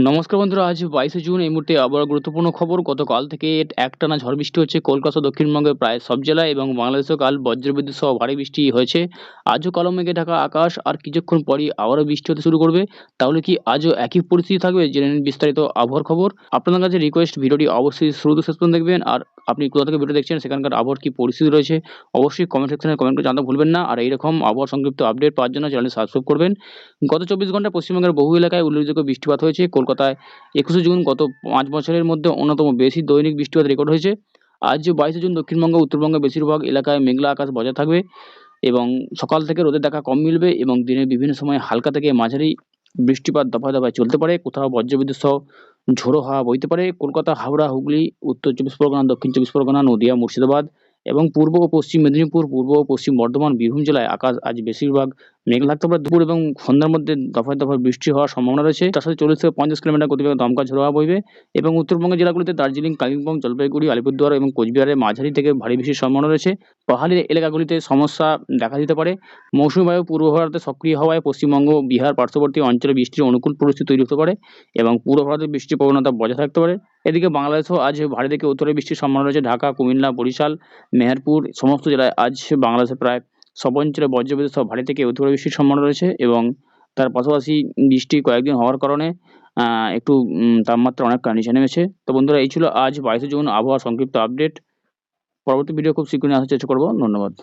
নমস্কার বন্ধুরা, আজ 22শে জুন। এই মুহূর্তে আবহাওয়ার গুরুত্বপূর্ণ খবর। গতকাল থেকে একটানা ঝড় বৃষ্টি হচ্ছে কলকাতা, দক্ষিণবঙ্গের প্রায় সব জেলায় এবং বাংলাদেশেও কাল বজ্রবিদ্যুৎ সহ ভারী বৃষ্টি হয়েছে। আজও কালো মেঘে ঢাকা আকাশ, আর কিছুক্ষণ পরই আবারও বৃষ্টি হতে শুরু করবে। তাহলে কি আজও একই পরিস্থিতি থাকবে? জেনে নিন বিস্তারিত আবহাওয়ার খবর। আপনাদের কাছে রিকোয়েস্ট, ভিডিওটি অবশ্যই শুরু থেকে শেষ পর্যন্ত দেখবেন। আর আপনি কোথা থেকে ভিডিও দেখছেন, সেখানকার আবহাওয়ার কি পরিস্থিতি রয়েছে, অবশ্যই কমেন্ট সেকশনে কমেন্ট করে জানাতে ভুলবেন না। আর এইরকম আবহাওয়া সংক্ষিপ্ত আপডেট পাওয়ার জন্য চ্যানেলটি সাবস্ক্রাইব করবেন। গত 24 ঘন্টায় পশ্চিমবঙ্গের বহু এলাকায় উল্লেখযোগ্য বৃষ্টিপাত হয়েছে। কলকাতায় 21শে জুন গত ৫ বছরের মধ্যে অন্যতম বেশি দৈনিক বৃষ্টিপাত রেকর্ড হয়েছে। আজ 22শে জুন দক্ষিণবঙ্গ, উত্তরবঙ্গের বেশিরভাগ এলাকায় মেঘলা আকাশ বজায় থাকবে এবং সকাল থেকে রোদের দেখা কম মিলবে এবং দিনের বিভিন্ন সময় হালকা থেকে মাঝারি বৃষ্টিপাত দফায় দফায় চলতে পারে। কোথাও বজ্রবিদ্যুৎ সহ ঝোড়ো হাওয়া বইতে পারে। কলকাতা, হাওড়া, হুগলি, উত্তর 24 পরগনা, দক্ষিণ 24 পরগনা, নদিয়া, মুর্শিদাবাদ এবং পূর্ব ও পশ্চিম মেদিনীপুর, পূর্ব ও পশ্চিম বর্ধমান, বীরভূম জেলায় আকাশ আজ বেশিরভাগ মেঘলা থাকতে পারে। দুপুর এবং সন্ধ্যার মধ্যে দফায় দফায় বৃষ্টি হওয়ার সম্ভাবনা রয়েছে। তার সাথে 40 থেকে 50 কিলোমিটার গতিবেগে দমকা ঝোড়ো হাওয়া বইবে এবং উত্তরবঙ্গের জেলাগুলিতে দার্জিলিং, কালিম্পং, জলপাইগুড়ি, আলিপুরদুয়ার এবং কোচবিহারে মাঝারি থেকে ভারী বৃষ্টির সম্ভাবনা রয়েছে। পাহাড়ি এলাকাগুলিতে সমস্যা দেখা দিতে পারে। মৌসুমী বায়ু পূর্ব ভারতে সক্রিয় হওয়ায় পশ্চিমবঙ্গ, বিহার পার্শ্ববর্তী অঞ্চলে বৃষ্টির অনুকূল পরিস্থিতি তৈরি হতে পারে এবং পূর্ব ভারতে বৃষ্টির প্রবণতা বজায় থাকতে পারে। এদিকে বাংলাদেশেও আজ ভারী থেকে উত্তরে বৃষ্টির সম্ভাবনা রয়েছে। ঢাকা, কুমিল্লা, বরিশাল, মেহেরপুর সমস্ত জেলায় আজ বাংলাদেশের প্রায় সব অঞ্চলে বজ্রবিদ্যুৎ সহ ভারী থেকে অতি ভারী বৃষ্টির সম্ভাবনা রয়েছে এবং তার পাশাপাশি বৃষ্টি কয়েকদিন হওয়ার কারণে একটু তাপমাত্রা অনেকটা নিচে নেমেছে। তো বন্ধুরা, এই ছিল আজ 22শে জুন আবহাওয়ার সংক্ষিপ্ত আপডেট। পরবর্তী ভিডিও খুব শীঘ্রই আসার চেষ্টা করব। ধন্যবাদ।